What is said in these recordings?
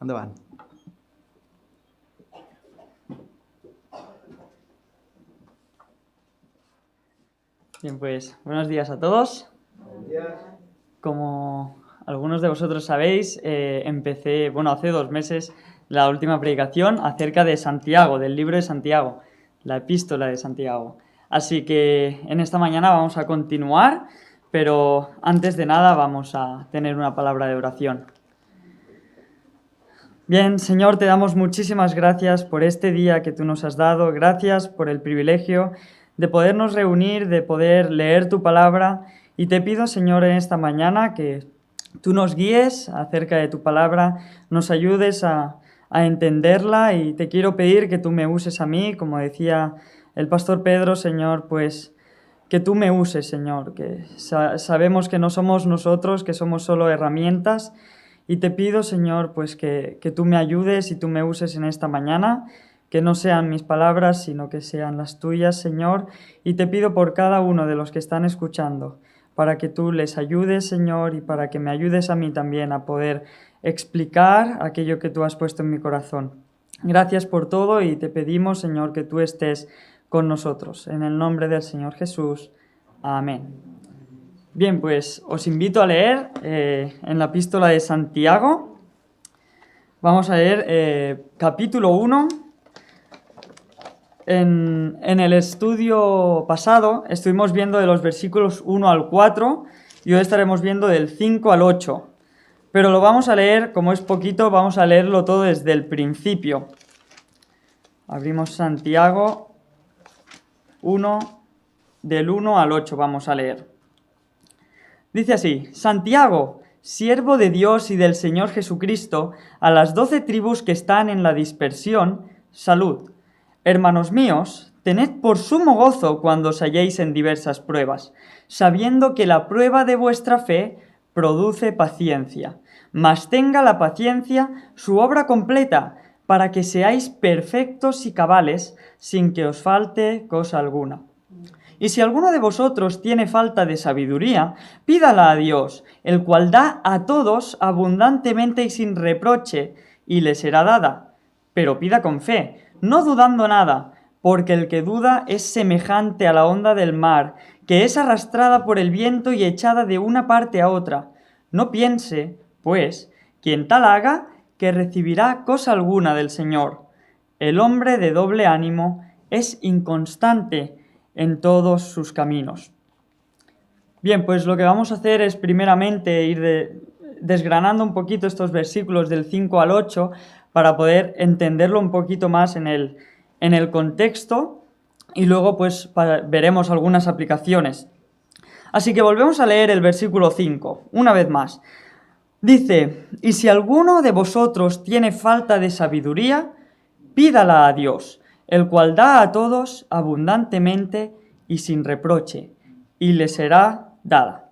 Endavant. Bien, pues buenos días a todos. Buenos días. Como algunos de vosotros sabéis, empecé, hace 2 meses la última predicación acerca de Santiago, del libro de Santiago, la epístola de Santiago. Así que en esta mañana vamos a continuar, pero antes de nada vamos a tener una palabra de oración. Bien, Señor, te damos muchísimas gracias por este día que tú nos has dado. Gracias por el privilegio de podernos reunir, de poder leer tu palabra. Y te pido, Señor, en esta mañana que tú nos guíes acerca de tu palabra, nos ayudes a entenderla, y te quiero pedir que tú me uses a mí, como decía el pastor Pedro, Señor, pues que tú me uses, Señor, que sabemos que no somos nosotros, que somos solo herramientas. Y te pido, Señor, pues que tú me ayudes y tú me uses en esta mañana, que no sean mis palabras, sino que sean las tuyas, Señor. Y te pido por cada uno de los que están escuchando, para que tú les ayudes, Señor, y para que me ayudes a mí también a poder explicar aquello que tú has puesto en mi corazón. Gracias por todo y te pedimos, Señor, que tú estés con nosotros. En el nombre del Señor Jesús. Amén. Bien, pues os invito a leer en la epístola de Santiago. Vamos a leer capítulo 1. En el estudio pasado estuvimos viendo de los versículos 1 al 4 y hoy estaremos viendo del 5 al 8. Pero lo vamos a leer, como es poquito, vamos a leerlo todo desde el principio. Abrimos Santiago 1, del 1 al 8 vamos a leer. Dice así: Santiago, siervo de Dios y del Señor Jesucristo, a las 12 tribus que están en la dispersión, salud. Hermanos míos, tened por sumo gozo cuando os halléis en diversas pruebas, sabiendo que la prueba de vuestra fe produce paciencia. Mas tenga la paciencia su obra completa, para que seáis perfectos y cabales, sin que os falte cosa alguna. Y si alguno de vosotros tiene falta de sabiduría, pídala a Dios, el cual da a todos abundantemente y sin reproche, y le será dada. Pero pida con fe, no dudando nada, porque el que duda es semejante a la onda del mar, que es arrastrada por el viento y echada de una parte a otra. No piense, pues, quien tal haga, que recibirá cosa alguna del Señor. El hombre de doble ánimo es inconstante en todos sus caminos. Bien, pues lo que vamos a hacer es primeramente ir desgranando un poquito estos versículos del 5 al 8 para poder entenderlo un poquito más en el contexto, y luego pues veremos algunas aplicaciones. Así que volvemos a leer el versículo 5, una vez más. Dice: y si alguno de vosotros tiene falta de sabiduría, pídala a Dios, el cual da a todos abundantemente y sin reproche, y le será dada.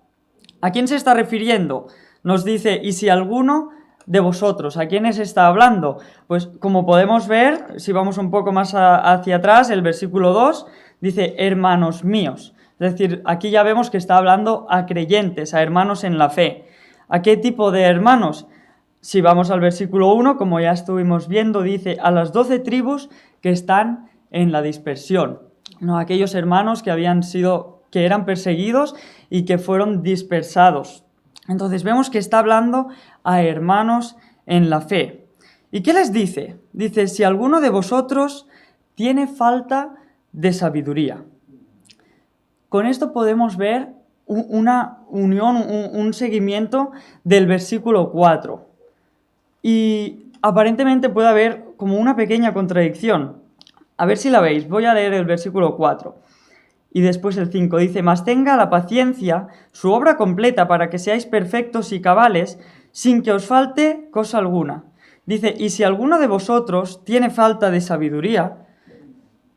¿A quién se está refiriendo? Nos dice: y si alguno de vosotros, ¿a quiénes está hablando? Pues como podemos ver, si vamos un poco más hacia atrás, el versículo 2 dice: hermanos míos. Es decir, aquí ya vemos que está hablando a creyentes, a hermanos en la fe. ¿A qué tipo de hermanos? Si vamos al versículo 1, como ya estuvimos viendo, dice: a las 12 tribus que están en la dispersión. No, aquellos hermanos que eran perseguidos y que fueron dispersados. Entonces vemos que está hablando a hermanos en la fe. ¿Y qué les dice? Dice: si alguno de vosotros tiene falta de sabiduría. Con esto podemos ver una unión, un seguimiento del versículo 4. Y aparentemente puede haber como una pequeña contradicción. A ver si la veis. Voy a leer el versículo 4 y después el 5. Dice: mas tenga la paciencia su obra completa, para que seáis perfectos y cabales, sin que os falte cosa alguna. Dice: y si alguno de vosotros tiene falta de sabiduría.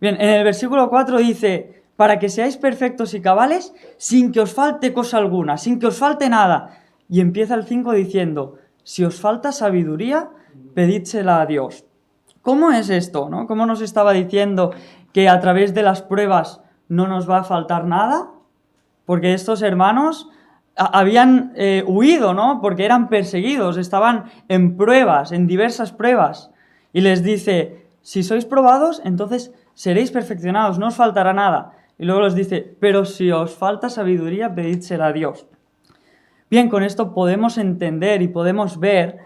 Bien, en el versículo 4 dice: para que seáis perfectos y cabales, sin que os falte cosa alguna, sin que os falte nada. Y empieza el 5 diciendo: si os falta sabiduría, pedídsela a Dios. ¿Cómo es esto, no? ¿Cómo nos estaba diciendo que a través de las pruebas no nos va a faltar nada? Porque estos hermanos habían huido, ¿no? Porque eran perseguidos, estaban en pruebas, en diversas pruebas. Y les dice, si sois probados, entonces seréis perfeccionados, no os faltará nada. Y luego les dice, pero si os falta sabiduría, pedídsela a Dios. Bien, con esto podemos entender y podemos ver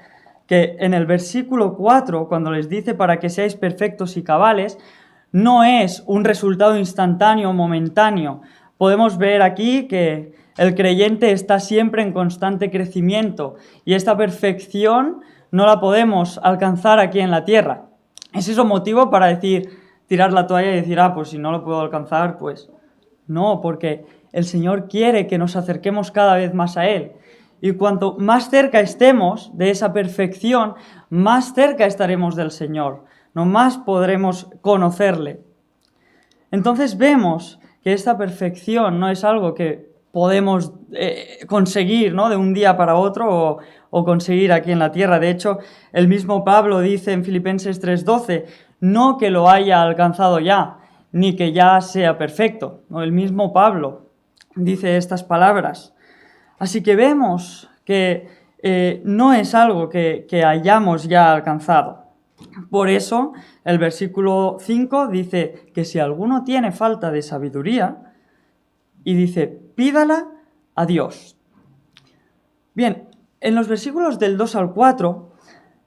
que en el versículo 4, cuando les dice para que seáis perfectos y cabales, no es un resultado instantáneo, momentáneo. Podemos ver aquí que el creyente está siempre en constante crecimiento y esta perfección no la podemos alcanzar aquí en la tierra. ¿Es eso motivo para decir, tirar la toalla y decir, pues si no lo puedo alcanzar, pues no, porque el Señor quiere que nos acerquemos cada vez más a Él. Y cuanto más cerca estemos de esa perfección, más cerca estaremos del Señor, no más podremos conocerle. Entonces vemos que esta perfección no es algo que podemos conseguir, ¿no? De un día para otro o conseguir aquí en la tierra. De hecho, el mismo Pablo dice en Filipenses 3:12, no que lo haya alcanzado ya, ni que ya sea perfecto, ¿no? El mismo Pablo dice estas palabras. Así que vemos que no es algo que hayamos ya alcanzado. Por eso el versículo 5 dice que si alguno tiene falta de sabiduría, y dice, pídala a Dios. Bien, en los versículos del 2 al 4,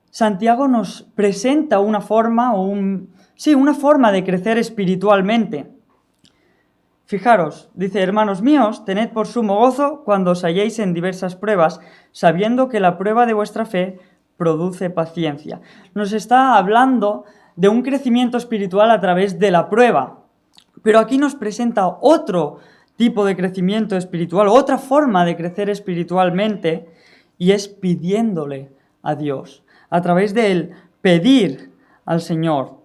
Santiago nos presenta una forma, una forma de crecer espiritualmente. Fijaros, dice, hermanos míos, tened por sumo gozo cuando os halléis en diversas pruebas, sabiendo que la prueba de vuestra fe produce paciencia. Nos está hablando de un crecimiento espiritual a través de la prueba, pero aquí nos presenta otro tipo de crecimiento espiritual, otra forma de crecer espiritualmente, y es pidiéndole a Dios, a través del pedir al Señor.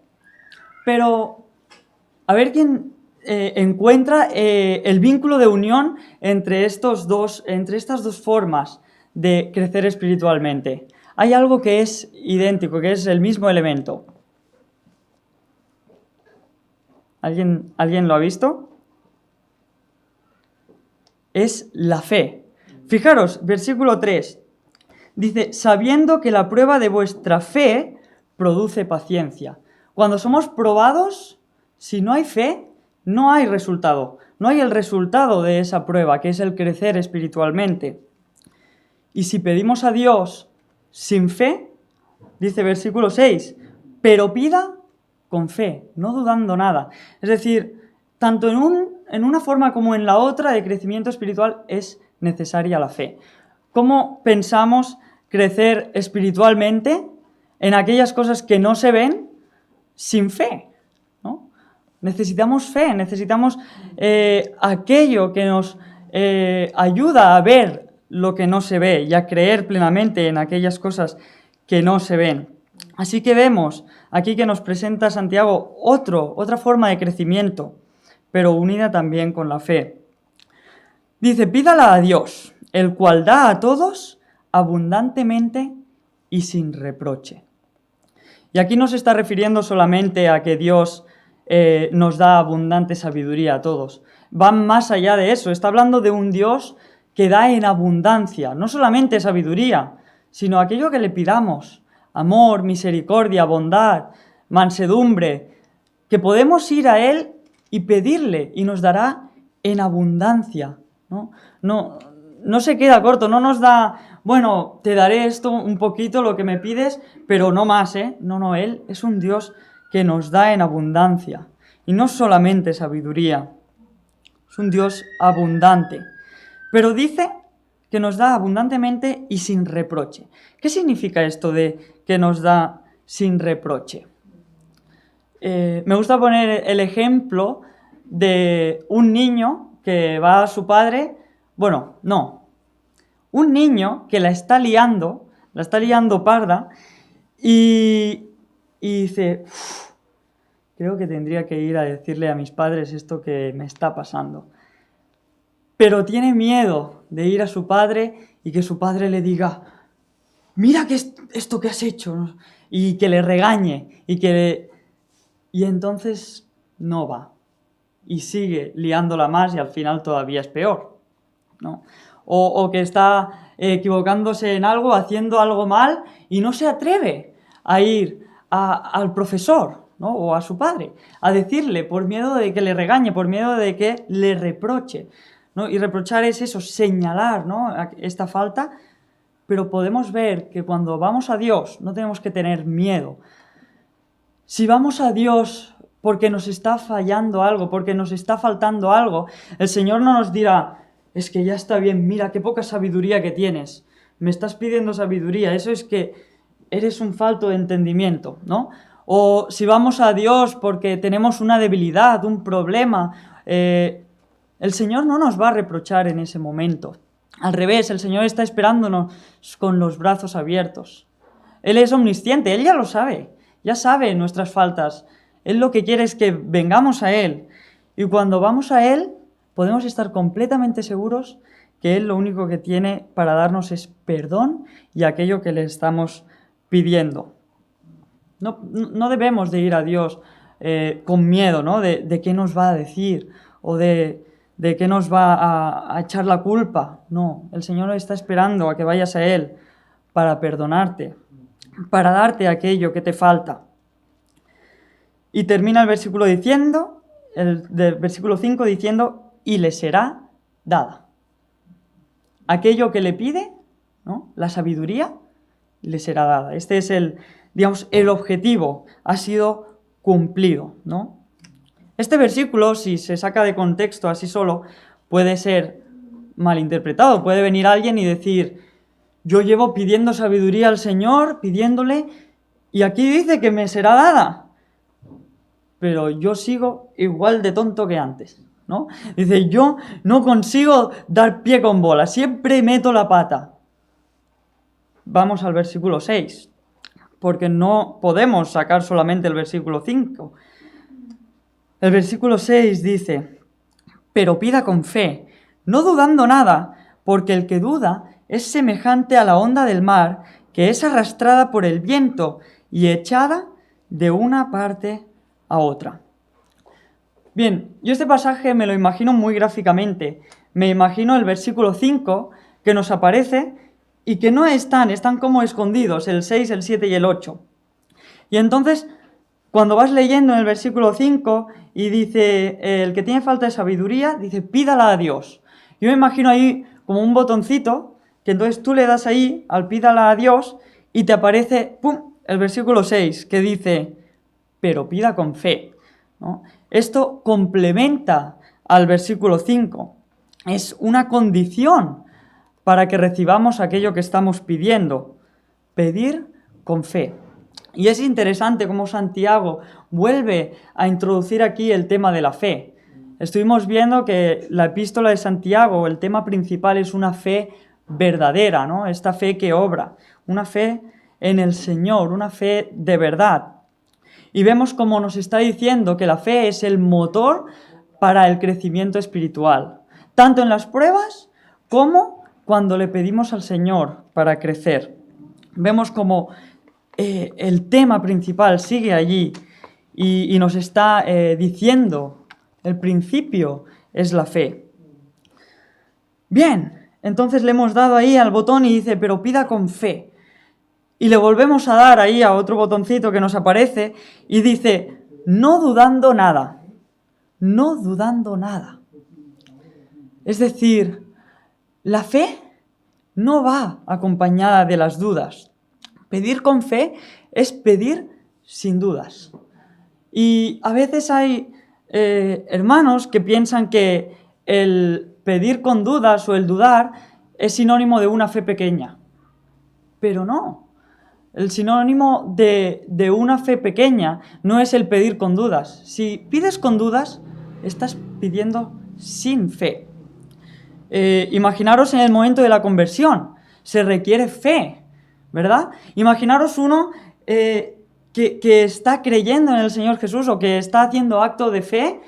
Pero, a ver quién encuentra el vínculo de unión entre estas dos formas de crecer espiritualmente. Hay algo que es idéntico, que es el mismo elemento. ¿Alguien lo ha visto? Es la fe. Fijaros, versículo 3. Dice, sabiendo que la prueba de vuestra fe produce paciencia. Cuando somos probados, si no hay fe, no hay resultado. No hay el resultado de esa prueba, que es el crecer espiritualmente. Y si pedimos a Dios sin fe, dice versículo 6, pero pida con fe, no dudando nada. Es decir, tanto en una forma como en la otra de crecimiento espiritual es necesaria la fe. ¿Cómo pensamos crecer espiritualmente en aquellas cosas que no se ven sin fe? ¿No? Necesitamos fe, necesitamos aquello que nos ayuda a ver lo que no se ve y a creer plenamente en aquellas cosas que no se ven. Así que vemos aquí que nos presenta Santiago otra forma de crecimiento, pero unida también con la fe. Dice, pídala a Dios, el cual da a todos abundantemente y sin reproche. Y aquí no se está refiriendo solamente a que Dios nos da abundante sabiduría a todos. Va más allá de eso. Está hablando de un Dios que da en abundancia, no solamente sabiduría, sino aquello que le pidamos. Amor, misericordia, bondad, mansedumbre, que podemos ir a Él y pedirle y nos dará en abundancia. No se queda corto, no nos da, bueno, te daré esto un poquito, lo que me pides, pero no más, ¿eh? No, Él es un Dios que nos da en abundancia. Y no solamente sabiduría, es un Dios abundante. Pero dice que nos da abundantemente y sin reproche. ¿Qué significa esto de que nos da sin reproche? Me gusta poner el ejemplo de un niño que va a su padre, un niño que la está liando parda y dice, creo que tendría que ir a decirle a mis padres esto que me está pasando. Pero tiene miedo de ir a su padre y que su padre le diga, mira que esto que has hecho, ¿no? Y que le regañe y entonces no va y sigue liándola más y al final todavía es peor, ¿no? o que está equivocándose en algo, haciendo algo mal, y no se atreve a ir al profesor, ¿no? O a su padre, a decirle por miedo de que le regañe, por miedo de que le reproche, ¿no? Y reprochar es eso, señalar, ¿no? Esta falta, pero podemos ver que cuando vamos a Dios no tenemos que tener miedo. Si vamos a Dios porque nos está fallando algo, porque nos está faltando algo, el Señor no nos dirá, es que ya está bien, mira qué poca sabiduría que tienes, me estás pidiendo sabiduría, eso es que eres un falto de entendimiento, ¿no? O si vamos a Dios porque tenemos una debilidad, un problema, el Señor no nos va a reprochar en ese momento. Al revés, el Señor está esperándonos con los brazos abiertos. Él es omnisciente, Él ya lo sabe, ya sabe nuestras faltas. Él lo que quiere es que vengamos a Él. Y cuando vamos a Él, podemos estar completamente seguros que Él lo único que tiene para darnos es perdón y aquello que le estamos pidiendo. No debemos de ir a Dios con miedo, ¿no? De qué nos va a decir o de qué nos va a echar la culpa. No, el Señor está esperando a que vayas a Él para perdonarte, para darte aquello que te falta. Y termina el versículo diciendo, del versículo 5 diciendo, y le será dada. Aquello que le pide, ¿no? La sabiduría, le será dada. Este es el objetivo, ha sido cumplido, ¿no? Este versículo, si se saca de contexto así solo, puede ser malinterpretado. Puede venir alguien y decir, yo llevo pidiendo sabiduría al Señor, pidiéndole, y aquí dice que me será dada, pero yo sigo igual de tonto que antes, ¿no? Dice, yo no consigo dar pie con bola, siempre meto la pata. Vamos al versículo 6, porque no podemos sacar solamente el versículo 5. El versículo 6 dice, pero pida con fe, no dudando nada, porque el que duda es semejante a la onda del mar, que es arrastrada por el viento y echada de una parte a otra. Bien, yo este pasaje me lo imagino muy gráficamente. Me imagino el versículo 5 que nos aparece y que no están como escondidos, el 6, el 7 y el 8. Y entonces, cuando vas leyendo en el versículo 5 y dice, el que tiene falta de sabiduría, dice, pídala a Dios. Yo me imagino ahí como un botoncito, que entonces tú le das ahí al pídala a Dios y te aparece, ¡pum!, el versículo 6, que dice, pero pida con fe, ¿no? Esto complementa al versículo 5. Es una condición para que recibamos aquello que estamos pidiendo. Pedir con fe. Y es interesante cómo Santiago vuelve a introducir aquí el tema de la fe. Estuvimos viendo que la epístola de Santiago, el tema principal es una fe verdadera, ¿no? Esta fe que obra, una fe en el Señor, una fe de verdad. Y vemos cómo nos está diciendo que la fe es el motor para el crecimiento espiritual, tanto en las pruebas como cuando le pedimos al Señor para crecer. Vemos como el tema principal sigue allí y nos está diciendo, el principio es la fe. Bien, entonces le hemos dado ahí al botón y dice, pero pida con fe. Y le volvemos a dar ahí a otro botoncito que nos aparece y dice, no dudando nada, no dudando nada. Es decir, la fe no va acompañada de las dudas. Pedir con fe es pedir sin dudas. Y a veces hay hermanos que piensan que el pedir con dudas o el dudar es sinónimo de una fe pequeña. Pero no. El sinónimo de una fe pequeña no es el pedir con dudas. Si pides con dudas, estás pidiendo sin fe. Imaginaros en el momento de la conversión. Se requiere fe, ¿verdad? Imaginaros uno que está creyendo en el Señor Jesús o que está haciendo acto de fe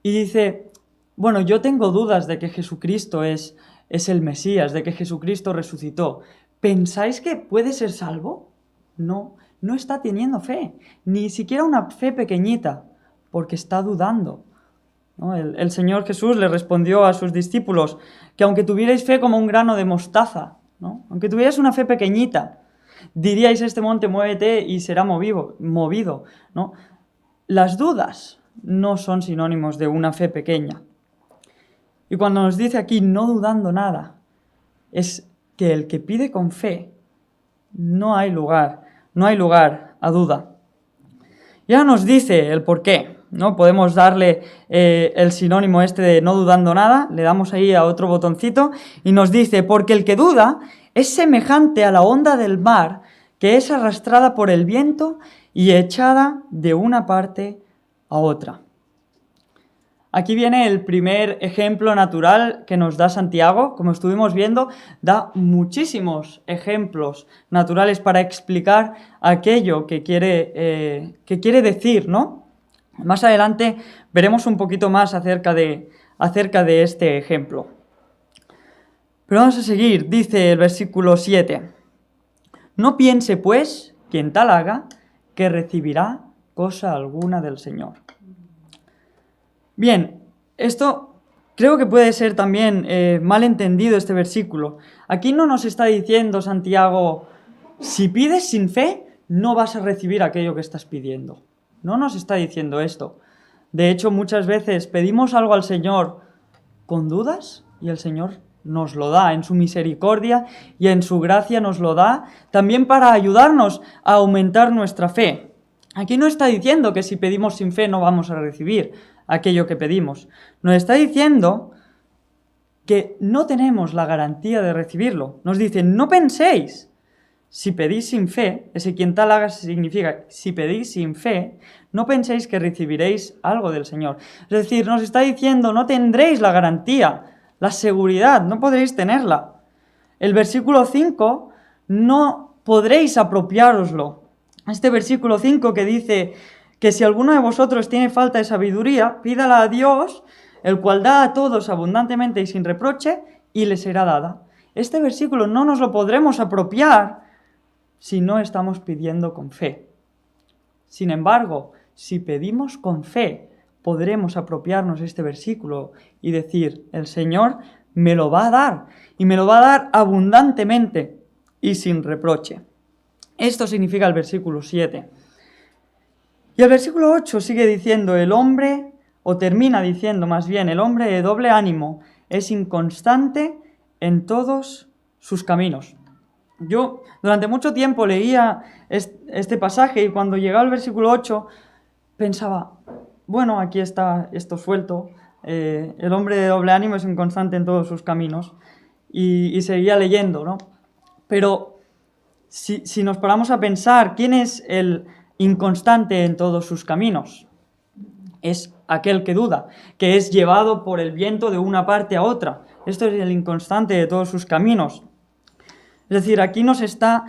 y dice, bueno, yo tengo dudas de que Jesucristo es el Mesías, de que Jesucristo resucitó. ¿Pensáis que puede ser salvo? No está teniendo fe, ni siquiera una fe pequeñita, porque está dudando. ¿no? El Señor Jesús le respondió a sus discípulos que aunque tuvierais fe como un grano de mostaza, ¿no? Aunque tuvierais una fe pequeñita, diríais a este monte, muévete y será movido, ¿no? Las dudas no son sinónimos de una fe pequeña. Y cuando nos dice aquí no dudando nada, es que el que pide con fe, no hay lugar a duda. Y ahora nos dice el por qué, ¿no? Podemos darle el sinónimo este de no dudando nada, le damos ahí a otro botoncito y nos dice, porque el que duda es semejante a la onda del mar que es arrastrada por el viento y echada de una parte a otra. Aquí viene el primer ejemplo natural que nos da Santiago. Como estuvimos viendo, da muchísimos ejemplos naturales para explicar aquello que quiere decir, ¿no? Más adelante veremos un poquito más acerca de este ejemplo. Pero vamos a seguir, dice el versículo 7. No piense, pues, quien tal haga, que recibirá cosa alguna del Señor. Bien, esto creo que puede ser también mal entendido este versículo. Aquí no nos está diciendo Santiago, si pides sin fe, no vas a recibir aquello que estás pidiendo. No nos está diciendo esto. De hecho, muchas veces pedimos algo al Señor con dudas y el Señor nos lo da en su misericordia y en su gracia nos lo da también para ayudarnos a aumentar nuestra fe. Aquí no está diciendo que si pedimos sin fe no vamos a recibir aquello que pedimos. Nos está diciendo que no tenemos la garantía de recibirlo. Nos dice, no penséis, si pedís sin fe, ese quien tal haga significa, si pedís sin fe, no penséis que recibiréis algo del Señor. Es decir, nos está diciendo, no tendréis la garantía, la seguridad, no podréis tenerla. El versículo 5, no podréis apropiároslo. Este versículo 5 que dice que si alguno de vosotros tiene falta de sabiduría, pídala a Dios, el cual da a todos abundantemente y sin reproche, y le será dada. Este versículo no nos lo podremos apropiar si no estamos pidiendo con fe. Sin embargo, si pedimos con fe, podremos apropiarnos este versículo y decir, el Señor me lo va a dar, y me lo va a dar abundantemente y sin reproche. Esto significa el versículo 7. Y el versículo 8 sigue diciendo, el hombre, o termina diciendo más bien, el hombre de doble ánimo es inconstante en todos sus caminos. Yo durante mucho tiempo leía este pasaje y cuando llegaba al versículo 8 pensaba, bueno, aquí está esto suelto, el hombre de doble ánimo es inconstante en todos sus caminos, y seguía leyendo, ¿no? Pero si nos paramos a pensar, ¿quién es el inconstante en todos sus caminos? Es aquel que duda, que es llevado por el viento de una parte a otra. Esto es el inconstante de todos sus caminos. Es decir, aquí nos está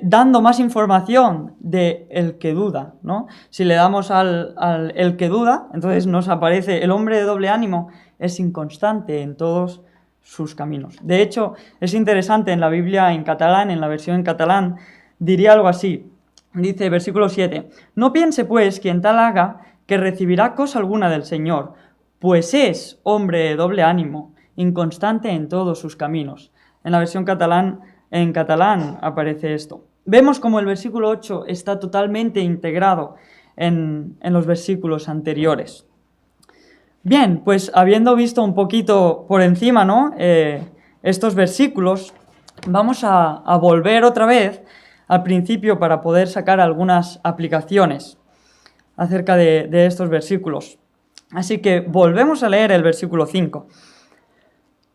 dando más información de el que duda, ¿no? Si le damos al el que duda, entonces nos aparece el hombre de doble ánimo es inconstante en todos sus caminos. De hecho, es interesante en la Biblia en catalán, en la versión en catalán, diría algo así. Dice, versículo 7, no piense pues quien tal haga que recibirá cosa alguna del Señor, pues es hombre de doble ánimo, inconstante en todos sus caminos. En la versión en catalán aparece esto. Vemos como el versículo 8 está totalmente integrado en los versículos anteriores. Bien, pues habiendo visto un poquito por encima, ¿no? Estos versículos, vamos a volver otra vez al principio para poder sacar algunas aplicaciones acerca de estos versículos. Así que volvemos a leer el versículo 5.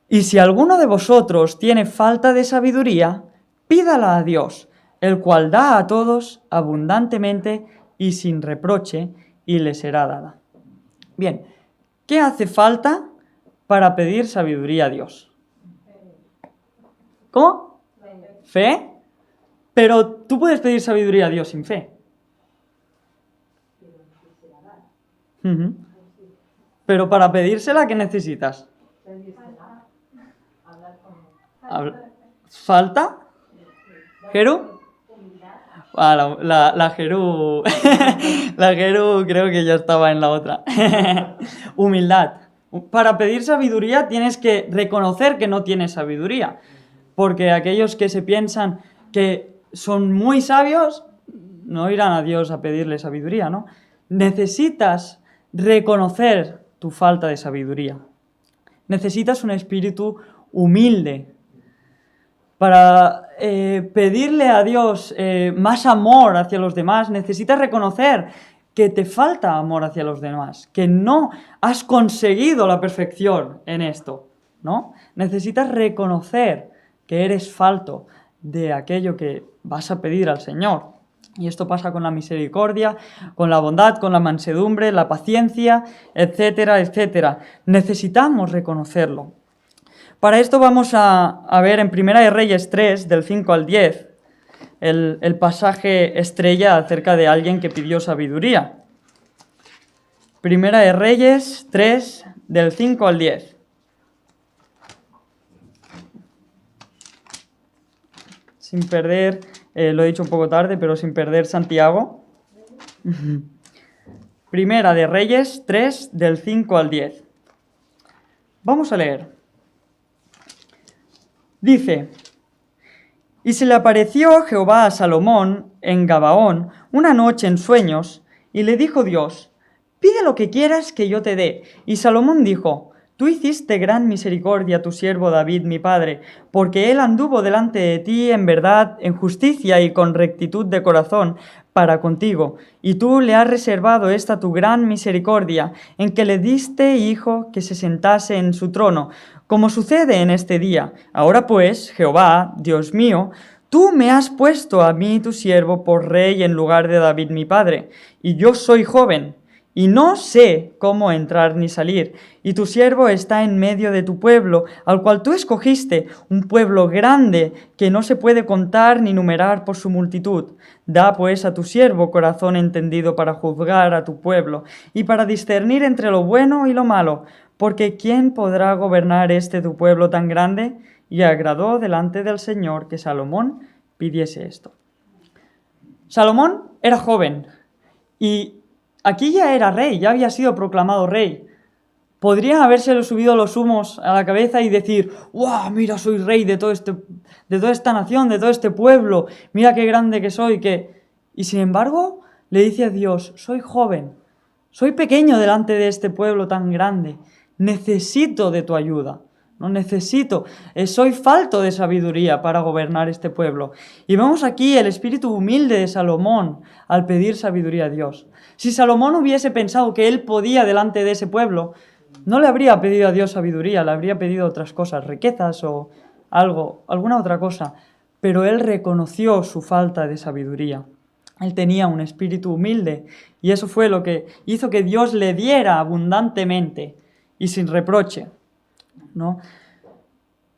Y si alguno de vosotros tiene falta de sabiduría, pídala a Dios, el cual da a todos abundantemente y sin reproche, y le será dada. Bien, ¿qué hace falta para pedir sabiduría a Dios? ¿Cómo? ¿Fe? Pero tú puedes pedir sabiduría a Dios sin fe. Pero para pedírsela, ¿qué necesitas? ¿Falta? ¿Jeru? Ah, la Jeru La Geru creo que ya estaba en la otra. Humildad. Para pedir sabiduría tienes que reconocer que no tienes sabiduría. Porque aquellos que se piensan que son muy sabios no irán a Dios a pedirle sabiduría, ¿no? Necesitas reconocer tu falta de sabiduría. Necesitas un espíritu humilde para pedirle a Dios más amor hacia los demás. Necesitas reconocer que te falta amor hacia los demás, que no has conseguido la perfección en esto, ¿no? Necesitas reconocer que eres falto de aquello que vas a pedir al Señor. Y esto pasa con la misericordia, con la bondad, con la mansedumbre, la paciencia, etcétera, etcétera. Necesitamos reconocerlo. Para esto vamos a ver en Primera de Reyes 3, del 5 al 10, el pasaje estrella acerca de alguien que pidió sabiduría. Primera de Reyes 3, del 5 al 10. Sin perder, lo he dicho un poco tarde, pero sin perder Santiago. Primera de Reyes 3, del 5 al 10. Vamos a leer. Dice: Y se le apareció Jehová a Salomón en Gabaón una noche en sueños, y le dijo Dios: pide lo que quieras que yo te dé. Y Salomón dijo: Tú hiciste gran misericordia a tu siervo David, mi padre, porque él anduvo delante de ti en verdad, en justicia y con rectitud de corazón para contigo. Y tú le has reservado esta tu gran misericordia, en que le diste hijo que se sentase en su trono, como sucede en este día. Ahora pues, Jehová, Dios mío, tú me has puesto a mí, tu siervo, por rey en lugar de David, mi padre, y yo soy joven, y no sé cómo entrar ni salir, y tu siervo está en medio de tu pueblo, al cual tú escogiste, un pueblo grande que no se puede contar ni numerar por su multitud. Da pues a tu siervo corazón entendido para juzgar a tu pueblo, y para discernir entre lo bueno y lo malo, porque ¿quién podrá gobernar tu pueblo tan grande? Y agradó delante del Señor que Salomón pidiese esto. Salomón era joven, y aquí ya era rey, ya había sido proclamado rey. Podrían habérselo subido los humos a la cabeza y decir: ¡guau! Mira, soy rey de toda esta nación, de todo este pueblo. Mira qué grande que soy. Y sin embargo, le dice a Dios: soy joven, soy pequeño delante de este pueblo tan grande. Necesito de tu ayuda. No necesito, soy falto de sabiduría para gobernar este pueblo. Y vemos aquí el espíritu humilde de Salomón al pedir sabiduría a Dios. Si Salomón hubiese pensado que él podía delante de ese pueblo, no le habría pedido a Dios sabiduría, le habría pedido otras cosas, riquezas o alguna otra cosa. Pero él reconoció su falta de sabiduría. Él tenía un espíritu humilde y eso fue lo que hizo que Dios le diera abundantemente y sin reproche, ¿no?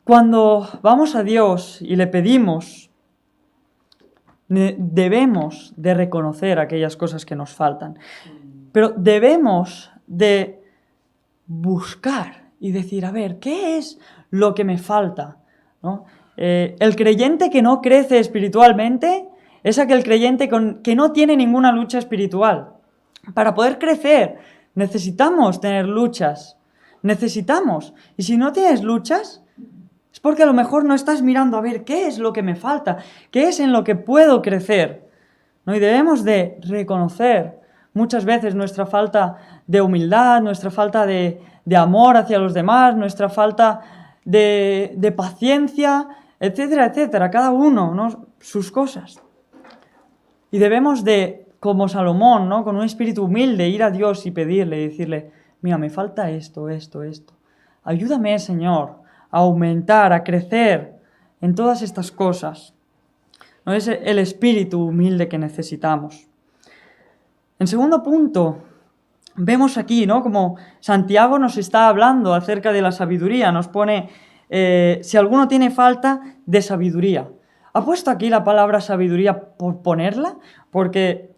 Cuando vamos a Dios y le pedimos, debemos de reconocer aquellas cosas que nos faltan, pero debemos de buscar y decir: a ver, ¿qué es lo que me falta? ¿No? El creyente que no crece espiritualmente es aquel creyente que no tiene ninguna lucha espiritual. Para poder crecer necesitamos tener luchas. Necesitamos. Y si no tienes luchas, es porque a lo mejor no estás mirando a ver qué es lo que me falta, qué es en lo que puedo crecer, ¿no? Y debemos de reconocer muchas veces nuestra falta de humildad, nuestra falta de amor hacia los demás, nuestra falta de paciencia, etcétera, etcétera. Cada uno, ¿no?, sus cosas. Y debemos de, como Salomón, ¿no?, con un espíritu humilde, ir a Dios y pedirle y decirle: mira, me falta esto. Ayúdame, Señor, a aumentar, a crecer en todas estas cosas. No es el espíritu humilde que necesitamos. En segundo punto, vemos aquí, ¿no?, como Santiago nos está hablando acerca de la sabiduría. Nos pone: si alguno tiene falta de sabiduría. ¿Ha puesto aquí la palabra sabiduría por ponerla? Porque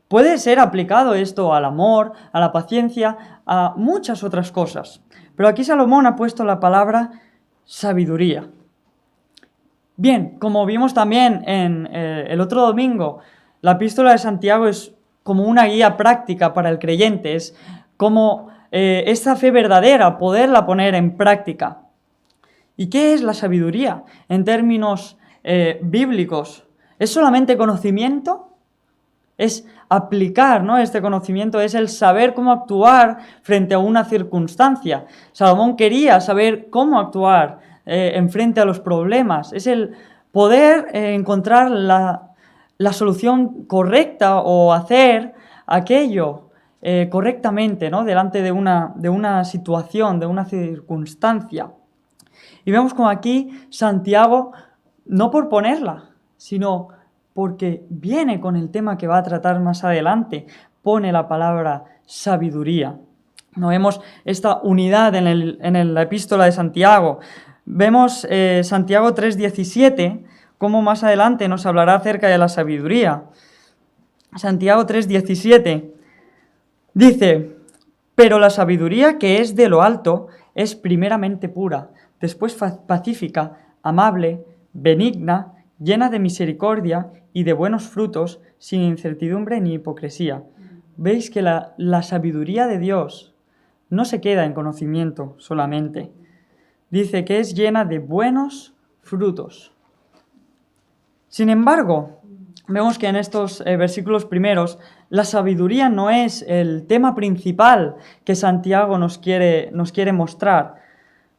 puede ser aplicado esto al amor, a la paciencia, a muchas otras cosas. Pero aquí Salomón ha puesto la palabra sabiduría. Bien, como vimos también en el otro domingo, la epístola de Santiago es como una guía práctica para el creyente, es como esta fe verdadera, poderla poner en práctica. ¿Y qué es la sabiduría en términos bíblicos? ¿Es solamente conocimiento? Es aplicar, ¿no? Este conocimiento, es el saber cómo actuar frente a una circunstancia. Salomón quería saber cómo actuar en frente a los problemas. Es el poder encontrar la solución correcta o hacer aquello correctamente, ¿no? Delante de una situación, de una circunstancia. Y vemos como aquí Santiago, no por ponerla, sino porque viene con el tema que va a tratar más adelante, pone la palabra sabiduría. No vemos esta unidad en la epístola de Santiago. Vemos Santiago 3:17, como más adelante nos hablará acerca de la sabiduría. Santiago 3:17 dice: pero la sabiduría que es de lo alto es primeramente pura, después pacífica, amable, benigna, llena de misericordia y de buenos frutos, sin incertidumbre ni hipocresía. Veis que la sabiduría de Dios no se queda en conocimiento solamente. Dice que es llena de buenos frutos. Sin embargo, vemos que en estos versículos primeros, la sabiduría no es el tema principal que Santiago nos quiere mostrar.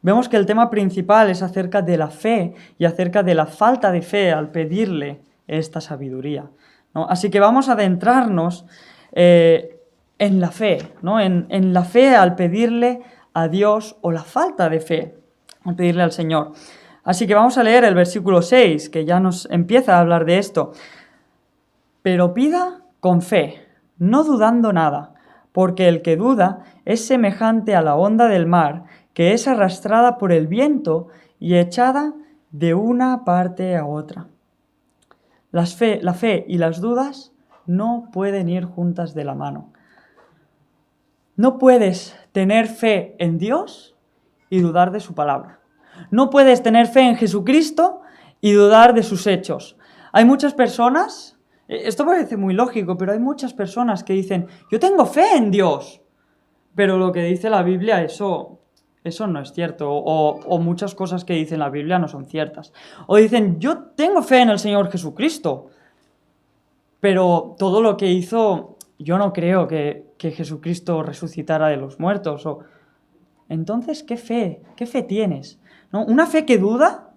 Vemos que el tema principal es acerca de la fe y acerca de la falta de fe al pedirle esta sabiduría, ¿no? Así que vamos a adentrarnos en la fe, ¿no? En la fe al pedirle a Dios, o la falta de fe al pedirle al Señor. Así que vamos a leer el versículo 6, que ya nos empieza a hablar de esto. Pero pida con fe, no dudando nada, porque el que duda es semejante a la onda del mar, que es arrastrada por el viento y echada de una parte a otra. La fe y las dudas no pueden ir juntas de la mano. No puedes tener fe en Dios y dudar de su palabra. No puedes tener fe en Jesucristo y dudar de sus hechos. Hay muchas personas, esto parece muy lógico, pero hay muchas personas que dicen: yo tengo fe en Dios, pero lo que dice la Biblia, eso no es cierto, o muchas cosas que dice la Biblia no son ciertas. O dicen: yo tengo fe en el Señor Jesucristo, pero todo lo que hizo, yo no creo que Jesucristo resucitara de los muertos. Entonces, ¿qué fe tienes? ¿No? Una fe que duda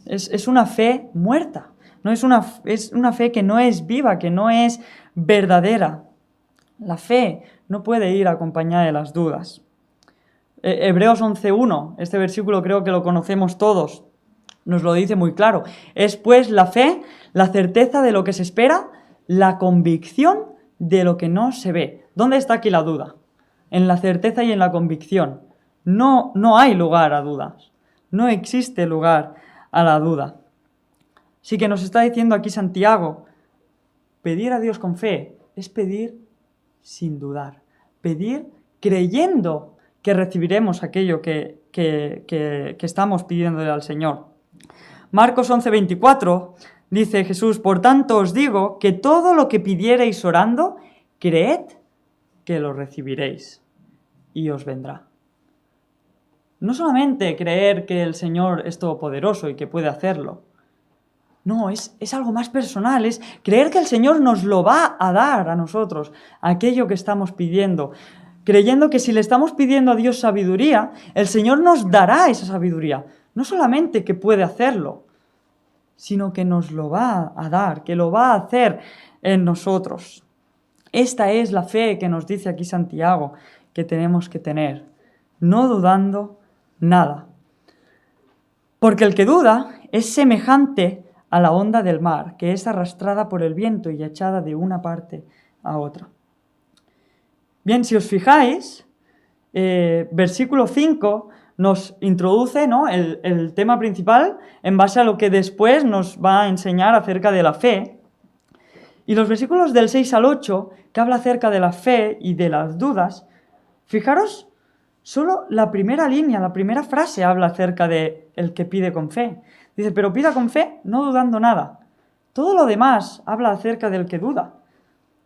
es una fe muerta, ¿no? Es una fe que no es viva, que no es verdadera. La fe no puede ir acompañada de las dudas. Hebreos 11:1, este versículo creo que lo conocemos todos, nos lo dice muy claro. Es pues la fe, la certeza de lo que se espera, la convicción de lo que no se ve. ¿Dónde está aquí la duda? En la certeza y en la convicción. No hay lugar a dudas. No existe lugar a la duda. Así que nos está diciendo aquí Santiago, pedir a Dios con fe es pedir sin dudar. Pedir creyendo que recibiremos aquello que estamos pidiéndole al Señor. Marcos 11:24 dice Jesús: por tanto os digo que todo lo que pidiereis orando, creed que lo recibiréis y os vendrá. No solamente creer que el Señor es todopoderoso y que puede hacerlo. No, es algo más personal, es creer que el Señor nos lo va a dar a nosotros, aquello que estamos pidiendo. Creyendo que si le estamos pidiendo a Dios sabiduría, el Señor nos dará esa sabiduría. No solamente que puede hacerlo, sino que nos lo va a dar, que lo va a hacer en nosotros. Esta es la fe que nos dice aquí Santiago que tenemos que tener, no dudando nada. Porque el que duda es semejante a la onda del mar, que es arrastrada por el viento y echada de una parte a otra. Bien, si os fijáis, versículo 5 nos introduce, ¿no?, el tema principal en base a lo que después nos va a enseñar acerca de la fe. Y los versículos del 6 al 8, que habla acerca de la fe y de las dudas, fijaros, solo la primera línea, la primera frase habla acerca de el que pide con fe. Dice: pero pida con fe, no dudando nada. Todo lo demás habla acerca del que duda.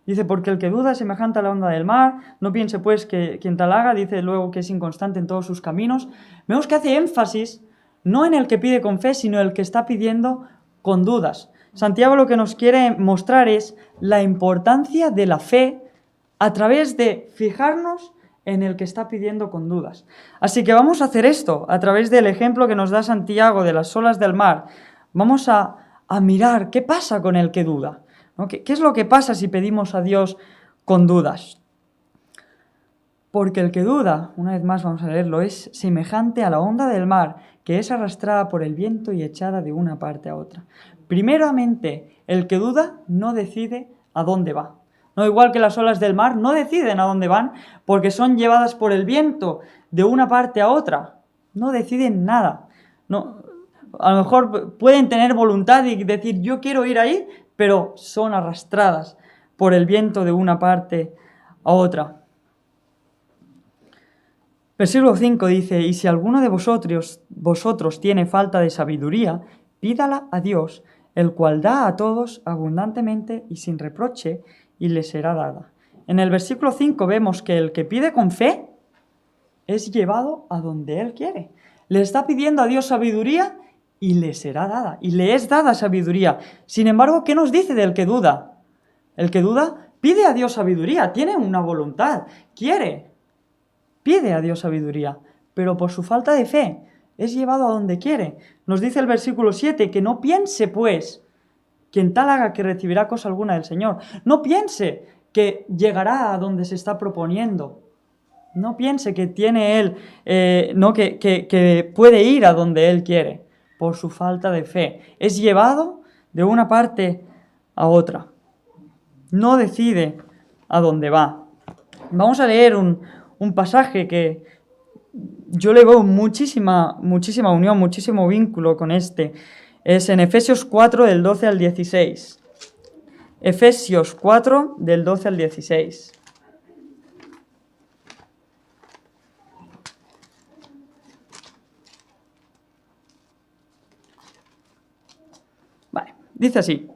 Dice, porque el que duda es semejante a la onda del mar, no piense pues que quien tal haga, dice luego que es inconstante en todos sus caminos. Vemos que hace énfasis no en el que pide con fe, sino el que está pidiendo con dudas. Santiago lo que nos quiere mostrar es la importancia de la fe a través de fijarnos en el que está pidiendo con dudas. Así que vamos a hacer esto a través del ejemplo que nos da Santiago de las olas del mar. Vamos a mirar qué pasa con el que duda, ¿no? ¿Qué es lo que pasa si pedimos a Dios con dudas? Porque el que duda, una vez más vamos a leerlo, es semejante a la onda del mar que es arrastrada por el viento y echada de una parte a otra. Primeramente, el que duda no decide a dónde va. No, igual que las olas del mar, no deciden a dónde van porque son llevadas por el viento de una parte a otra. No deciden nada. No, a lo mejor pueden tener voluntad y decir yo quiero ir ahí, pero son arrastradas por el viento de una parte a otra. Versículo 5 dice, y si alguno de vosotros tiene falta de sabiduría, pídala a Dios, el cual da a todos abundantemente y sin reproche, y le será dada. En el versículo 5 vemos que el que pide con fe es llevado a donde él quiere. Le está pidiendo a Dios sabiduría y le será dada, y le es dada sabiduría. Sin embargo, ¿qué nos dice del que duda? El que duda pide a Dios sabiduría, tiene una voluntad, pide a Dios sabiduría, pero por su falta de fe es llevado a donde quiere. Nos dice el versículo 7 que no piense, pues, quien tal haga que recibirá cosa alguna del Señor. No piense que llegará a donde se está proponiendo. No piense que tiene él, que puede ir a donde él quiere, por su falta de fe. Es llevado de una parte a otra. No decide a dónde va. Vamos a leer un pasaje que yo le veo muchísima unión, muchísimo vínculo con este. Es en Efesios 4, del 12 al 16. Efesios 4, del 12 al 16. Vale, dice así.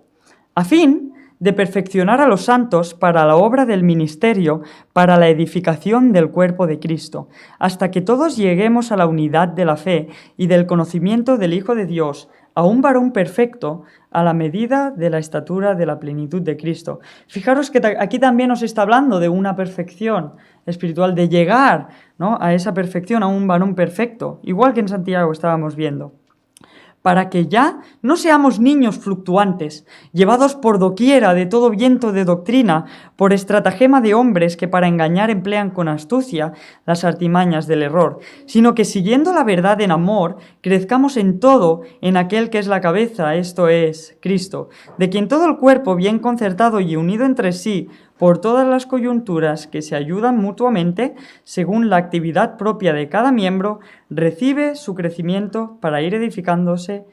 A fin de perfeccionar a los santos para la obra del ministerio, para la edificación del cuerpo de Cristo, hasta que todos lleguemos a la unidad de la fe y del conocimiento del Hijo de Dios, a un varón perfecto, a la medida de la estatura de la plenitud de Cristo. Fijaros que aquí también nos está hablando de una perfección espiritual, de llegar, ¿no?, a esa perfección, a un varón perfecto, igual que en Santiago estábamos viendo. Para que ya no seamos niños fluctuantes, llevados por doquiera de todo viento de doctrina, por estratagema de hombres que para engañar emplean con astucia las artimañas del error, sino que siguiendo la verdad en amor, crezcamos en todo en aquel que es la cabeza, esto es, Cristo, de quien todo el cuerpo, bien concertado y unido entre sí, por todas las coyunturas que se ayudan mutuamente, según la actividad propia de cada miembro, recibe su crecimiento para ir edificándose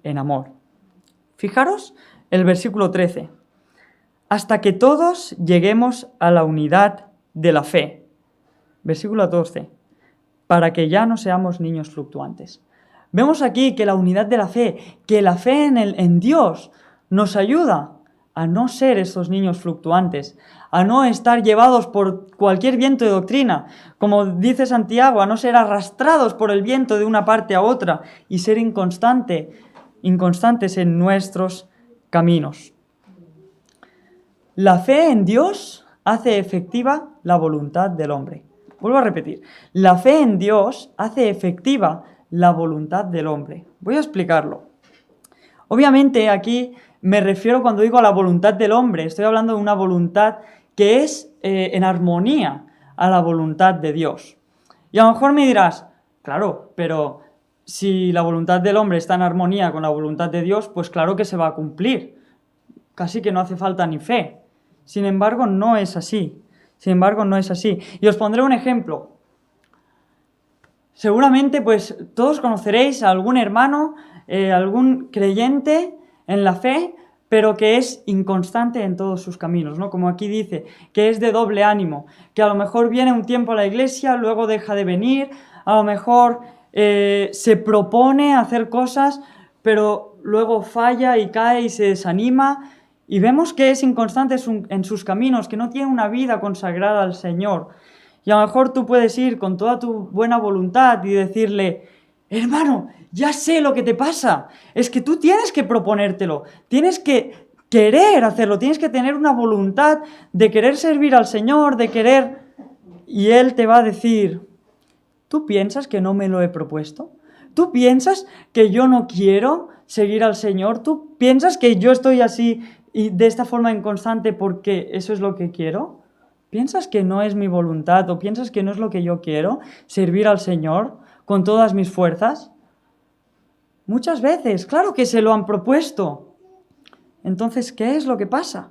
en amor. Fijaros el versículo 13. Hasta que todos lleguemos a la unidad de la fe. Versículo 14. Para que ya no seamos niños fluctuantes. Vemos aquí que la unidad de la fe, que la fe en Dios nos ayuda a no ser estos niños fluctuantes, a no estar llevados por cualquier viento de doctrina, como dice Santiago, a no ser arrastrados por el viento de una parte a otra y ser inconstantes en nuestros caminos. La fe en Dios hace efectiva la voluntad del hombre. Vuelvo a repetir, la fe en Dios hace efectiva la voluntad del hombre. Voy a explicarlo. Obviamente aquí me refiero cuando digo a la voluntad del hombre, estoy hablando de una voluntad que es en armonía a la voluntad de Dios. Y a lo mejor me dirás, claro, pero si la voluntad del hombre está en armonía con la voluntad de Dios, pues claro que se va a cumplir. Casi que no hace falta ni fe. Sin embargo, no es así. Y os pondré un ejemplo. Seguramente, pues, todos conoceréis a algún hermano, algún creyente en la fe, pero que es inconstante en todos sus caminos, ¿no? Como aquí dice, que es de doble ánimo, que a lo mejor viene un tiempo a la iglesia, luego deja de venir, a lo mejor se propone hacer cosas, pero luego falla y cae y se desanima Y vemos que es inconstante en sus caminos, que no tiene una vida consagrada al Señor. Y a lo mejor tú puedes ir con toda tu buena voluntad y decirle, hermano, ya sé lo que te pasa, es que tú tienes que proponértelo, tienes que querer hacerlo, tienes que tener una voluntad de querer servir al Señor, de querer... Y Él te va a decir, ¿tú piensas que no me lo he propuesto? ¿Tú piensas que yo no quiero seguir al Señor? ¿Tú piensas que yo estoy así y de esta forma inconstante porque eso es lo que quiero? ¿Piensas que no es mi voluntad o piensas que no es lo que yo quiero, servir al Señor con todas mis fuerzas? Muchas veces, claro que se lo han propuesto. Entonces, ¿qué es lo que pasa?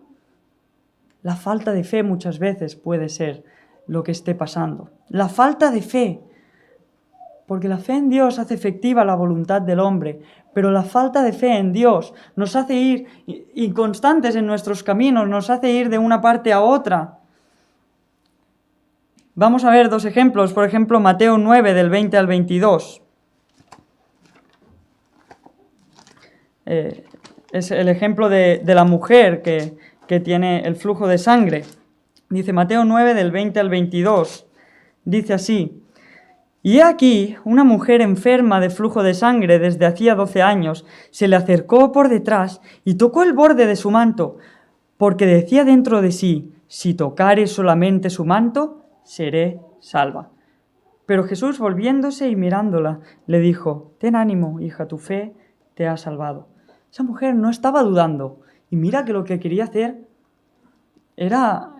La falta de fe muchas veces puede ser lo que esté pasando. La falta de fe. Porque la fe en Dios hace efectiva la voluntad del hombre, pero la falta de fe en Dios nos hace ir inconstantes en nuestros caminos, nos hace ir de una parte a otra. Vamos a ver dos ejemplos, por ejemplo, Mateo 9, del 20 al 22. Es el ejemplo de la mujer que tiene el flujo de sangre. Dice Mateo 9, del 20 al 22. Dice así: Y he aquí, una mujer enferma de flujo de sangre desde hacía 12 años, se le acercó por detrás y tocó el borde de su manto, porque decía dentro de sí, si tocare solamente su manto, seré salva. Pero Jesús, volviéndose y mirándola, le dijo, ten ánimo, hija, tu fe te ha salvado. Esa mujer no estaba dudando, y mira que lo que quería hacer era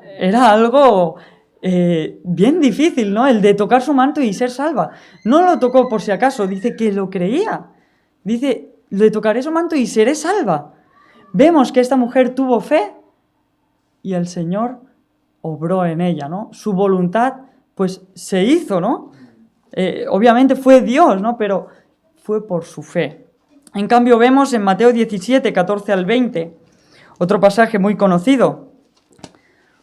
algo bien difícil, ¿no? El de tocar su manto y ser salva. No lo tocó por si acaso, dice que lo creía. Dice, le tocaré su manto y seré salva. Vemos que esta mujer tuvo fe y el Señor obró en ella, ¿no? Su voluntad, pues, se hizo, ¿no? Obviamente fue Dios, ¿no? Pero fue por su fe. En cambio, vemos en Mateo 17, 14 al 20, otro pasaje muy conocido,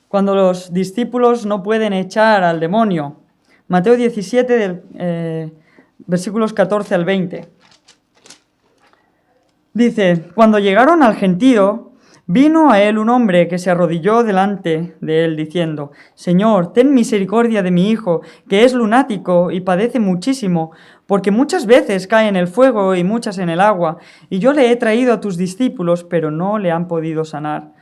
cuando los discípulos no pueden echar al demonio. Mateo 17, versículos 14 al 20. Dice, cuando llegaron al gentío, vino a él un hombre que se arrodilló delante de él, diciendo, Señor, ten misericordia de mi hijo, que es lunático y padece muchísimo, porque muchas veces cae en el fuego y muchas en el agua, y yo le he traído a tus discípulos, pero no le han podido sanar.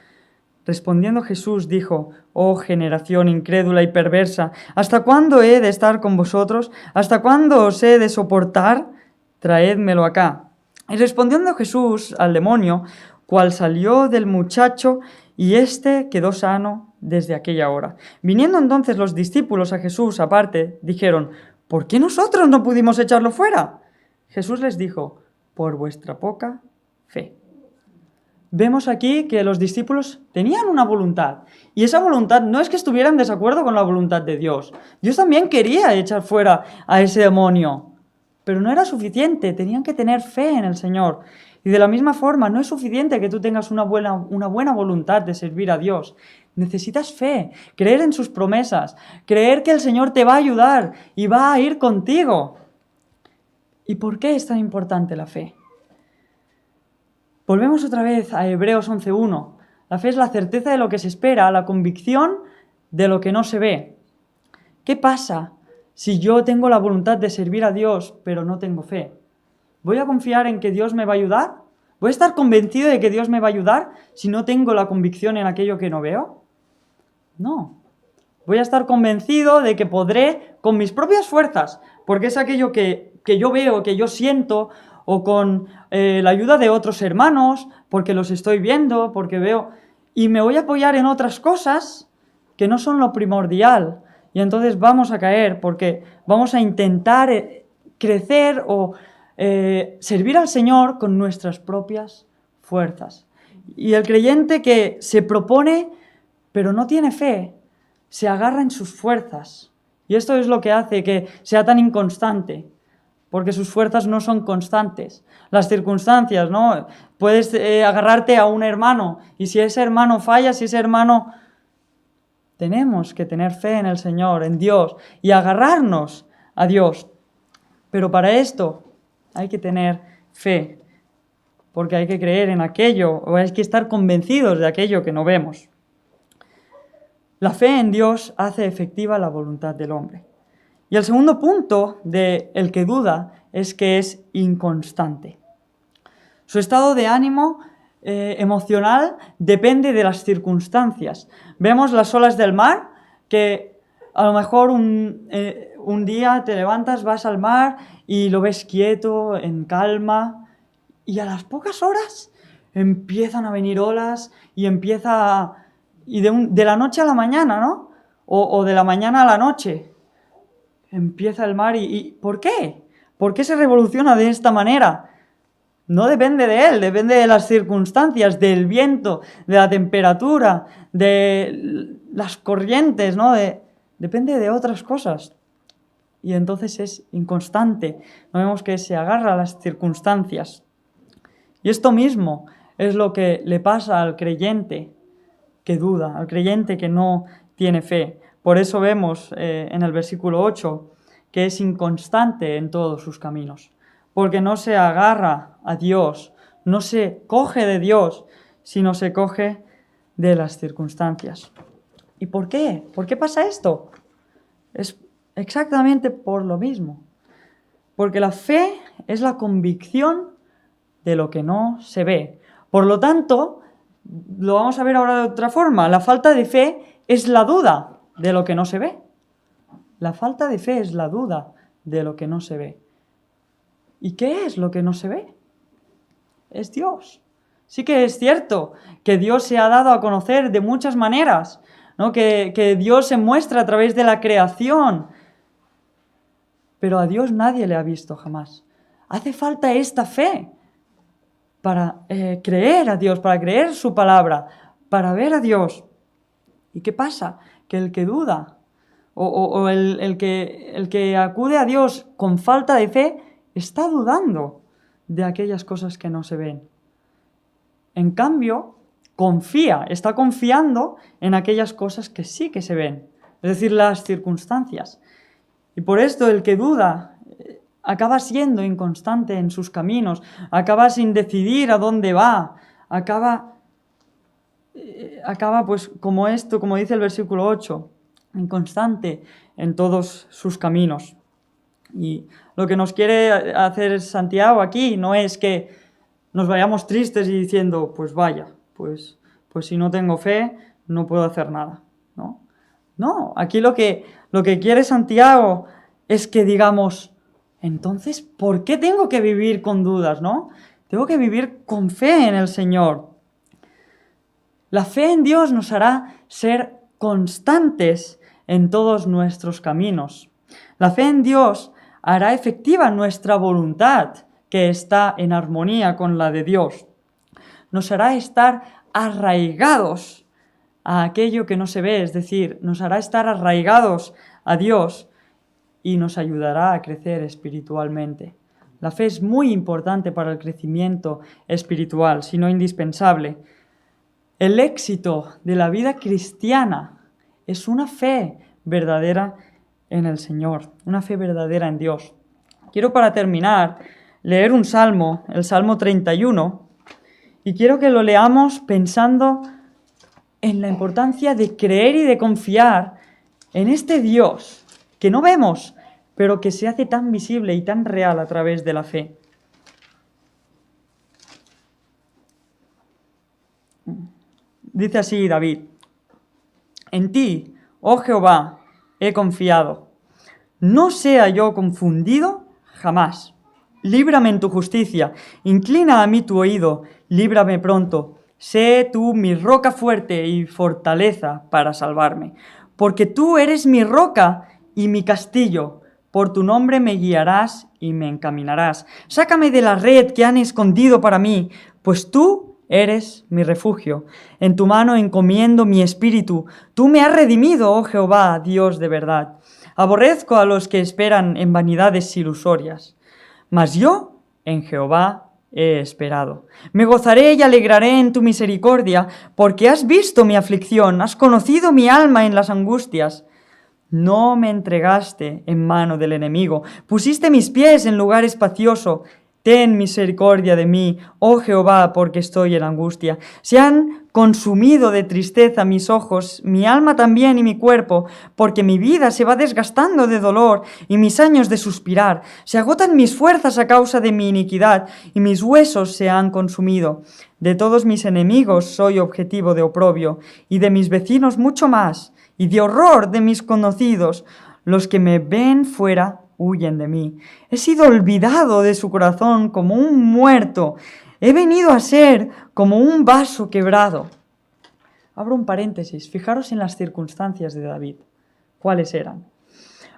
Respondiendo Jesús dijo, oh generación incrédula y perversa, ¿hasta cuándo he de estar con vosotros? ¿Hasta cuándo os he de soportar? Traédmelo acá. Y respondiendo Jesús al demonio, cual salió del muchacho, y éste quedó sano desde aquella hora. Viniendo entonces los discípulos a Jesús aparte, dijeron, ¿por qué nosotros no pudimos echarlo fuera? Jesús les dijo, por vuestra poca fe. Vemos aquí que los discípulos tenían una voluntad, y esa voluntad no es que estuvieran en desacuerdo con la voluntad de Dios. Dios también quería echar fuera a ese demonio, pero no era suficiente, tenían que tener fe en el Señor. Y de la misma forma, no es suficiente que tú tengas una buena voluntad de servir a Dios. Necesitas fe, creer en sus promesas, creer que el Señor te va a ayudar y va a ir contigo. ¿Y por qué es tan importante la fe? Volvemos otra vez a Hebreos 11.1. La fe es la certeza de lo que se espera, la convicción de lo que no se ve. ¿Qué pasa si yo tengo la voluntad de servir a Dios, pero no tengo fe? ¿Voy a confiar en que Dios me va a ayudar? ¿Voy a estar convencido de que Dios me va a ayudar si no tengo la convicción en aquello que no veo? No. Voy a estar convencido de que podré con mis propias fuerzas, porque es aquello que yo veo, que yo siento, o con la ayuda de otros hermanos, porque los estoy viendo, porque veo, y me voy a apoyar en otras cosas que no son lo primordial, y entonces vamos a caer, porque vamos a intentar crecer o servir al Señor con nuestras propias fuerzas. Y el creyente que se propone, pero no tiene fe, se agarra en sus fuerzas, y esto es lo que hace que sea tan inconstante, porque sus fuerzas no son constantes. Las circunstancias, ¿no? Puedes agarrarte a un hermano, y si ese hermano falla, si ese hermano... Tenemos que tener fe en el Señor, en Dios, y agarrarnos a Dios. Pero para esto hay que tener fe, porque hay que creer en aquello, o hay que estar convencidos de aquello que no vemos. La fe en Dios hace efectiva la voluntad del hombre. Y el segundo punto de el que duda es que es inconstante. Su estado de ánimo emocional depende de las circunstancias. Vemos las olas del mar, que a lo mejor un día te levantas, vas al mar y lo ves quieto, en calma, y a las pocas horas empiezan a venir olas y de la noche a la mañana, ¿no? O de la mañana a la noche empieza el mar y ¿por qué? ¿Por qué se revoluciona de esta manera? No depende de él, depende de las circunstancias, del viento, de la temperatura, de las corrientes, ¿no? Depende de otras cosas. Y entonces es inconstante. No vemos que se agarra a las circunstancias. Y esto mismo es lo que le pasa al creyente que duda, al creyente que no tiene fe. Por eso vemos en el versículo 8 que es inconstante en todos sus caminos, porque no se agarra a Dios, no se coge de Dios, sino se coge de las circunstancias. ¿Y por qué? ¿Por qué pasa esto? Es exactamente por lo mismo. Porque la fe es la convicción de lo que no se ve. Por lo tanto, lo vamos a ver ahora de otra forma. La falta de fe es la duda de lo que no se ve. La falta de fe es la duda de lo que no se ve. ¿Y qué es lo que no se ve? Es Dios. Sí que es cierto que Dios se ha dado a conocer de muchas maneras, ¿no? Que Dios se muestra a través de la creación. Pero a Dios nadie le ha visto jamás. Hace falta esta fe para creer a Dios, para creer su palabra, para ver a Dios. ¿Y qué pasa? Que el que duda o el que acude a Dios con falta de fe está dudando de aquellas cosas que no se ven. En cambio, está confiando en aquellas cosas que sí que se ven, es decir, las circunstancias. Y por esto el que duda acaba siendo inconstante en sus caminos, acaba sin decidir a dónde va, acaba pues como dice el versículo 8, inconstante en todos sus caminos. Y lo que nos quiere hacer Santiago aquí no es que nos vayamos tristes y diciendo, pues vaya, pues si no tengo fe no puedo hacer nada, ¿no? No, aquí lo que quiere Santiago es que digamos, entonces, ¿por qué tengo que vivir con dudas, no? Tengo que vivir con fe en el Señor. La fe en Dios nos hará ser constantes en todos nuestros caminos. La fe en Dios hará efectiva nuestra voluntad, que está en armonía con la de Dios. Nos hará estar arraigados a aquello que no se ve, es decir, nos hará estar arraigados a Dios y nos ayudará a crecer espiritualmente. La fe es muy importante para el crecimiento espiritual, si no indispensable. El éxito de la vida cristiana es una fe verdadera en el Señor, una fe verdadera en Dios. Quiero para terminar leer un salmo, el Salmo 31, y quiero que lo leamos pensando en la importancia de creer y de confiar en este Dios que no vemos, pero que se hace tan visible y tan real a través de la fe. Dice así David: en ti, oh Jehová, he confiado. No sea yo confundido jamás. Líbrame en tu justicia, inclina a mí tu oído, líbrame pronto. Sé tú mi roca fuerte y fortaleza para salvarme. Porque tú eres mi roca y mi castillo. Por tu nombre me guiarás y me encaminarás. Sácame de la red que han escondido para mí, pues tú eres mi refugio. En tu mano encomiendo mi espíritu. Tú me has redimido, oh Jehová, Dios de verdad. Aborrezco a los que esperan en vanidades ilusorias. Mas yo en Jehová he esperado. Me gozaré y alegraré en tu misericordia, porque has visto mi aflicción, has conocido mi alma en las angustias. No me entregaste en mano del enemigo, pusiste mis pies en lugar espacioso, Ten misericordia de mí, oh Jehová, porque estoy en angustia. Se han consumido de tristeza mis ojos, mi alma también y mi cuerpo, porque mi vida se va desgastando de dolor y mis años de suspirar. Se agotan mis fuerzas a causa de mi iniquidad y mis huesos se han consumido. De todos mis enemigos soy objetivo de oprobio y de mis vecinos mucho más, y de horror de mis conocidos. Los que me ven fuera huyen de mí. He sido olvidado de su corazón como un muerto. He venido a ser como un vaso quebrado. Abro un paréntesis. Fijaros en las circunstancias de David. ¿Cuáles eran?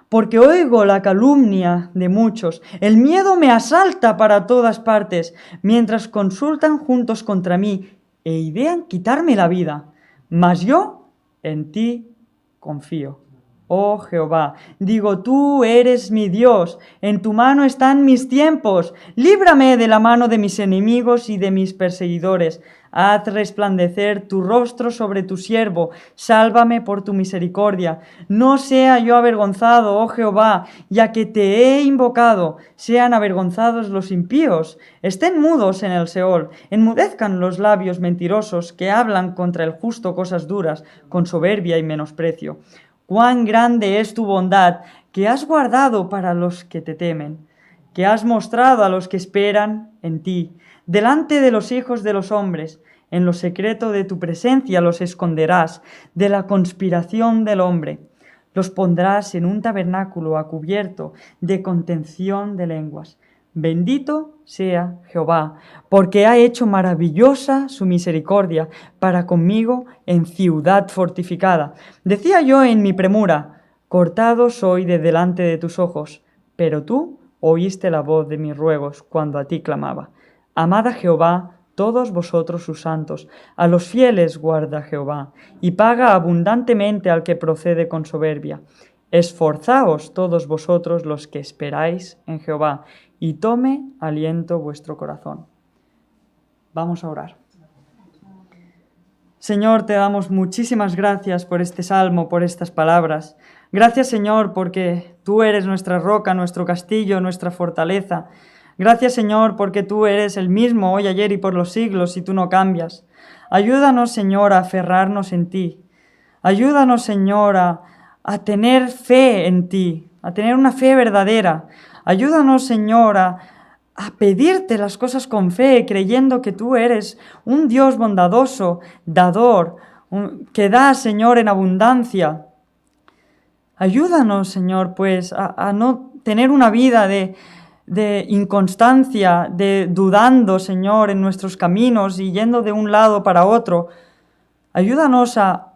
Porque oigo la calumnia de muchos. El miedo me asalta para todas partes, mientras consultan juntos contra mí e idean quitarme la vida. Mas yo en ti confío. Oh Jehová, digo, tú eres mi Dios, en tu mano están mis tiempos. Líbrame de la mano de mis enemigos y de mis perseguidores. Haz resplandecer tu rostro sobre tu siervo, sálvame por tu misericordia. No sea yo avergonzado, oh Jehová, ya que te he invocado. Sean avergonzados los impíos, estén mudos en el Seol, enmudezcan los labios mentirosos que hablan contra el justo cosas duras, con soberbia y menosprecio. Cuán grande es tu bondad, que has guardado para los que te temen, que has mostrado a los que esperan en ti. Delante de los hijos de los hombres, en lo secreto de tu presencia los esconderás de la conspiración del hombre. Los pondrás en un tabernáculo a cubierto de contención de lenguas. Bendito sea Jehová, porque ha hecho maravillosa su misericordia para conmigo en ciudad fortificada. Decía yo en mi premura, cortado soy de delante de tus ojos, pero tú oíste la voz de mis ruegos cuando a ti clamaba. Amad a Jehová todos vosotros sus santos, a los fieles guarda Jehová, y paga abundantemente al que procede con soberbia. Esforzaos todos vosotros los que esperáis en Jehová, y tome aliento vuestro corazón. Vamos a orar. Señor, te damos muchísimas gracias por este salmo, por estas palabras. Gracias, Señor, porque tú eres nuestra roca, nuestro castillo, nuestra fortaleza. Gracias, Señor, porque tú eres el mismo hoy, ayer y por los siglos, y tú no cambias. Ayúdanos, Señor, a aferrarnos en ti. Ayúdanos, Señor, a tener fe en ti, a tener una fe verdadera. Ayúdanos, Señor, a pedirte las cosas con fe, creyendo que tú eres un Dios bondadoso, dador, que da, Señor, en abundancia. Ayúdanos, Señor, pues, a no tener una vida de inconstancia, de dudando, Señor, en nuestros caminos y yendo de un lado para otro. Ayúdanos a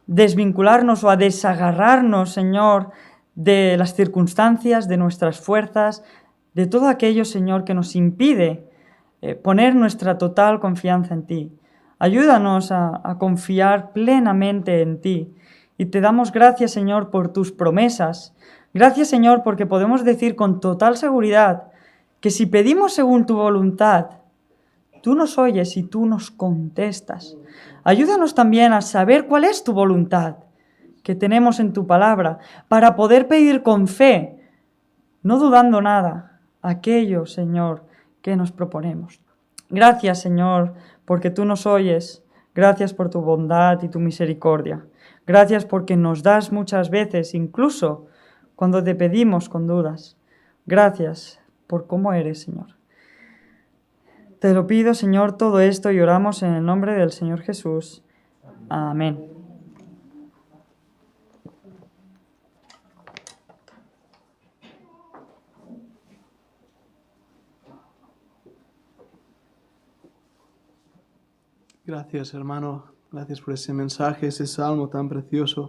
desvincularnos o a desagarrarnos, Señor, de las circunstancias, de nuestras fuerzas, de todo aquello, Señor, que nos impide poner nuestra total confianza en ti. Ayúdanos a confiar plenamente en ti. Y te damos gracias, Señor, por tus promesas. Gracias, Señor, porque podemos decir con total seguridad que si pedimos según tu voluntad, tú nos oyes y tú nos contestas. Ayúdanos también a saber cuál es tu voluntad que tenemos en tu palabra, para poder pedir con fe, no dudando nada, aquello, Señor, que nos proponemos. Gracias, Señor, porque tú nos oyes. Gracias por tu bondad y tu misericordia. Gracias porque nos das muchas veces, incluso cuando te pedimos con dudas. Gracias por cómo eres, Señor. Te lo pido, Señor, todo esto y oramos en el nombre del Señor Jesús. Amén. Gracias, hermano. Gracias por ese mensaje, ese salmo tan precioso.